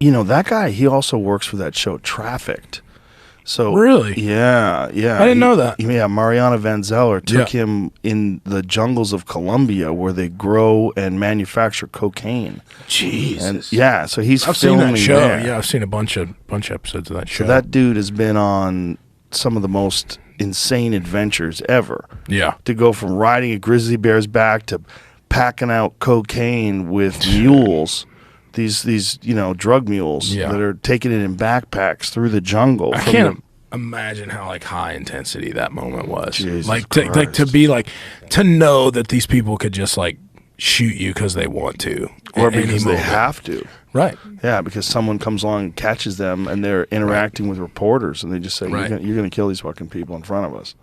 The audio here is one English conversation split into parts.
That guy, he also works for that show Trafficked. So Really? Yeah. I didn't know that. Yeah, Mariana Van Zeller took him in the jungles of Colombia where they grow and manufacture cocaine. Jesus. And so he's I've seen filming that show. there. Yeah, I've seen a bunch of episodes of that show. So that dude has been on some of the most insane adventures ever. Yeah. To go from riding a grizzly bear's back to packing out cocaine with mules. These drug mules that are taking it in backpacks through the jungle. I can't imagine how high intensity that moment was. Jesus to know that these people could just shoot you because they want to, or because they have to. Right. Yeah, because someone comes along and catches them, and they're interacting with reporters, and they just say, "You're going to kill these fucking people in front of us."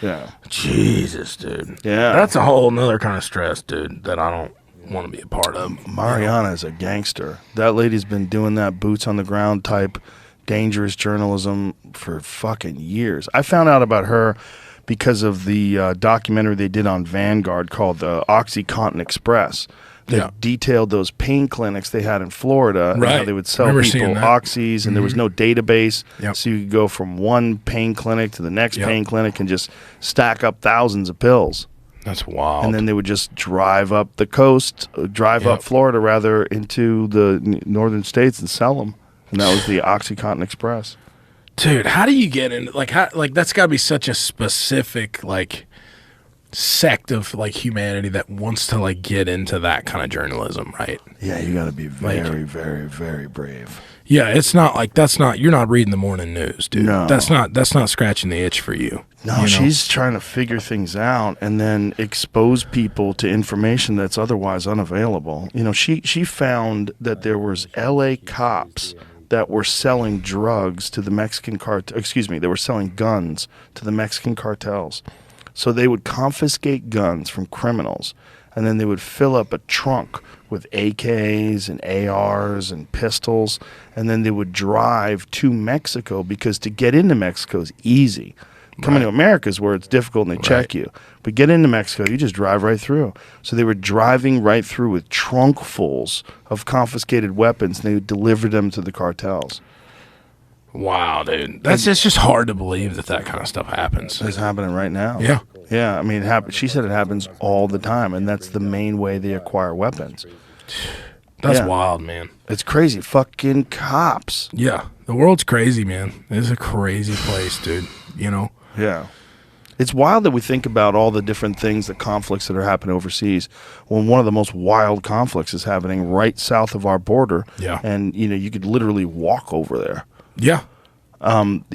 Yeah. Jesus, dude. Yeah. That's a whole nother kind of stress, dude, that I don't want to be a part of. Mariana is a gangster. That lady's been doing that boots on the ground type dangerous journalism for fucking years. I found out about her because of the documentary they did on Vanguard called the OxyContin Express. That detailed those pain clinics they had in Florida and how they would sell people oxys, and there was no database, so you could go from one pain clinic to the next pain clinic and just stack up thousands of pills. That's wild. And then they would just drive up the coast, up Florida rather, into the northern states and sell them. And that was the OxyContin Express. Dude, how do you get into that's got to be such a specific sect of humanity that wants to get into that kind of journalism, right? Yeah, you got to be very, very, very brave. Yeah, it's not you're not reading the morning news, dude. No. That's not scratching the itch for you. No, she's trying to figure things out and then expose people to information that's otherwise unavailable. She found that there was LA cops that were selling drugs to the Mexican they were selling guns to the Mexican cartels. So they would confiscate guns from criminals, and then they would fill up a trunk with AKs and ARs and pistols, and then they would drive to Mexico because to get into Mexico is easy. Coming to America is where it's difficult and they check you. But get into Mexico, you just drive right through. So they were driving right through with trunkfuls of confiscated weapons, and they would deliver them to the cartels. Wow, dude. It's just hard to believe that kind of stuff happens. It's happening right now. Yeah. Yeah, I mean, she said it happens all the time, and that's the main way they acquire weapons. That's wild, man. It's crazy. Fucking cops. Yeah. The world's crazy, man. It's a crazy place, dude. Yeah. It's wild that we think about all the different things, the conflicts that are happening overseas, when one of the most wild conflicts is happening right south of our border. Yeah. And, you could literally walk over there. Yeah. I'm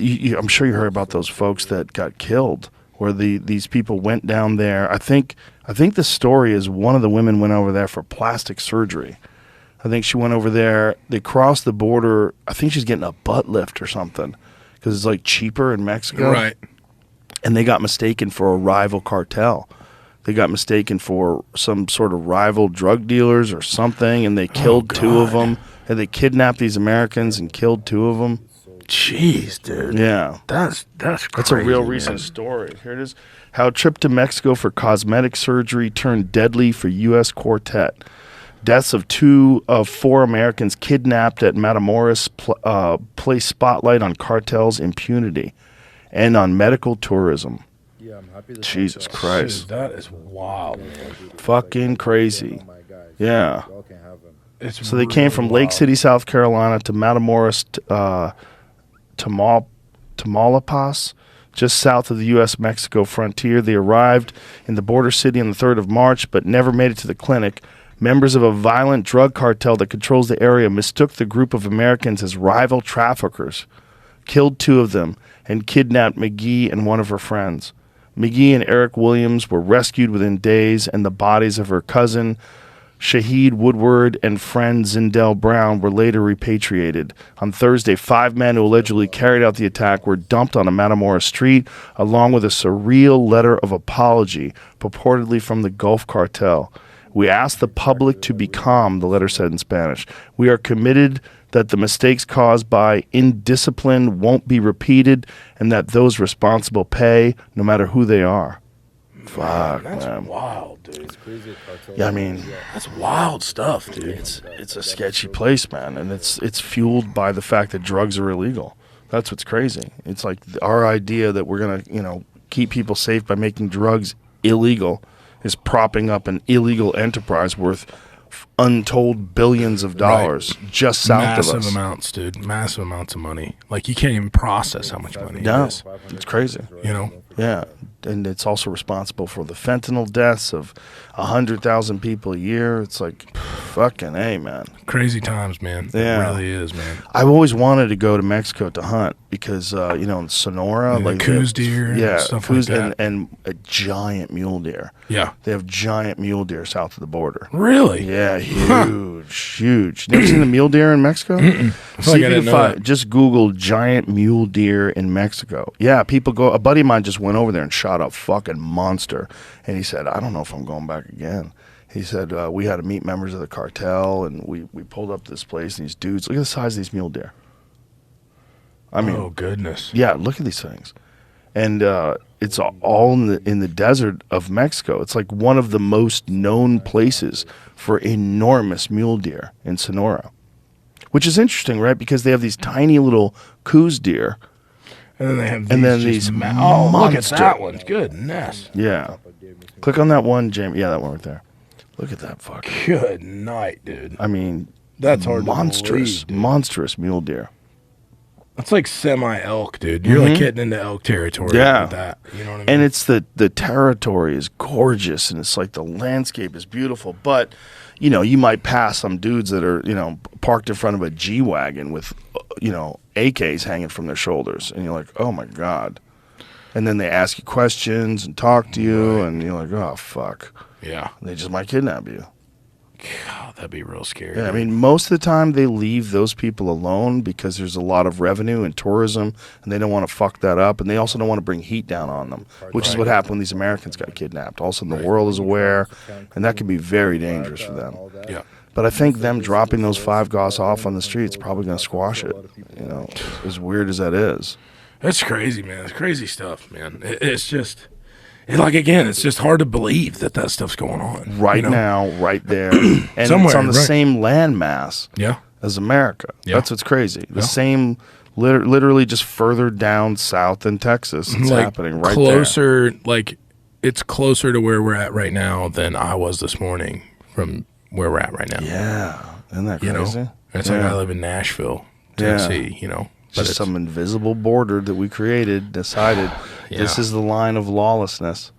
sure you heard about those folks that got killed, where these people went down there. I think the story is one of the women went over there for plastic surgery. I think she went over there. They crossed the border. I think she's getting a butt lift or something because it's cheaper in Mexico. Right. And they got mistaken for a rival cartel. They got mistaken for some sort of rival drug dealers or something, and they killed two of them. And they kidnapped these Americans and killed two of them. Jeez, dude. Yeah. That's crazy. That's a real recent story. Here it is. How a trip to Mexico for cosmetic surgery turned deadly for U.S. quartet. Deaths of 2 of 4 Americans kidnapped at Matamoros place spotlight on cartels' impunity and on medical tourism. Yeah, I'm happy. Jesus Christ. Dude, that is wild, man. Fucking crazy. Yeah. It's So they came from Lake City, South Carolina to Matamoros, Tamaulipas, just south of the U.S.-Mexico frontier. They arrived in the border city on the 3rd of March, but never made it to the clinic. Members of a violent drug cartel that controls the area mistook the group of Americans as rival traffickers, killed 2 of them, and kidnapped McGee and one of her friends. McGee and Eric Williams were rescued within days, and the bodies of her cousin, Shaheed Woodward, and friend Zindell Brown were later repatriated. On Thursday, 5 men who allegedly carried out the attack were dumped on a Matamoros street, along with a surreal letter of apology, purportedly from the Gulf Cartel. We ask the public to be calm, the letter said in Spanish. We are committed that the mistakes caused by indiscipline won't be repeated and that those responsible pay, no matter who they are. Fuck, That's man. wild, dude. It's crazy. Cartels. Yeah, I mean, That's wild stuff, dude. it's a sketchy place, man, and it's fueled by the fact that drugs are illegal. That's what's crazy. It's like our idea that we're gonna, keep people safe by making drugs illegal is propping up an illegal enterprise worth untold billions of dollars just south of us. Massive amounts, dude. Massive amounts of money. Like, you can't even process how much money No, it is. it's crazy. You know? Yeah, and it's also responsible for the fentanyl deaths of 100,000 people a year. It's like, fucking A, man. Crazy times, man. Yeah. It really is, man. I've always wanted to go to Mexico to hunt because, in Sonora, Yeah, like coos deer and stuff like that. and a giant mule deer. Yeah. They have giant mule deer south of the border. Really? Yeah, huge. Never seen the mule deer in Mexico? I feel See like if I you didn't can know find, that. just Google giant mule deer in Mexico. Yeah, people go. A buddy of mine just went over there and shot a fucking monster, and he said, "I don't know if I'm going back again." He said we had to meet members of the cartel, and we pulled up this place, and these dudes. Look at the size of these mule deer. I mean, Oh, goodness. yeah, look at these things, and it's all in the desert of Mexico. It's like one of the most known places for enormous mule deer in Sonora, which is interesting, right? Because they have these tiny little coos deer. And then they have these. And then just these oh, look at monster- that one. Goodness. Yeah, click on that one, Jamie. Yeah, that one right there. Look at that fuck. Good night, dude. I mean, That's hard monstrous, to believe, dude. monstrous mule deer. That's like semi-elk, dude. You're like getting into elk territory Yeah. with that. You know what I mean? And it's the territory is gorgeous, and it's like the landscape is beautiful. But you might pass some dudes that are parked in front of a G-Wagon with AKs hanging from their shoulders, and you're like, oh my god. And then they ask you questions and talk to you, and you're like, oh fuck. yeah. They just might kidnap you. God, that'd be real scary. Yeah, I mean, most of the time they leave those people alone because there's a lot of revenue and tourism, and they don't want to fuck that up, and they also don't want to bring heat down on them, which is what happened when these Americans got kidnapped. All of a sudden, the world is aware, and that can be very dangerous for them. Yeah. But I think them dropping those 5 Gauss off on the street is probably going to squash it. As weird as that is. That's crazy, man. It's crazy stuff, man. It's just, it's just hard to believe that stuff's going on. Right now, right there. And it's Somewhere, on the right. same landmass Yeah. as America. Yeah. That's what's crazy. The Yeah. same, literally just further down south in Texas. It's happening right closer, like, it's closer to where we're at right now than I was this morning from where we're at right now. there. Yeah. Isn't that You crazy? know? It's like I live in Nashville, Tennessee, But Just some invisible border that we created, decided this is the line of lawlessness.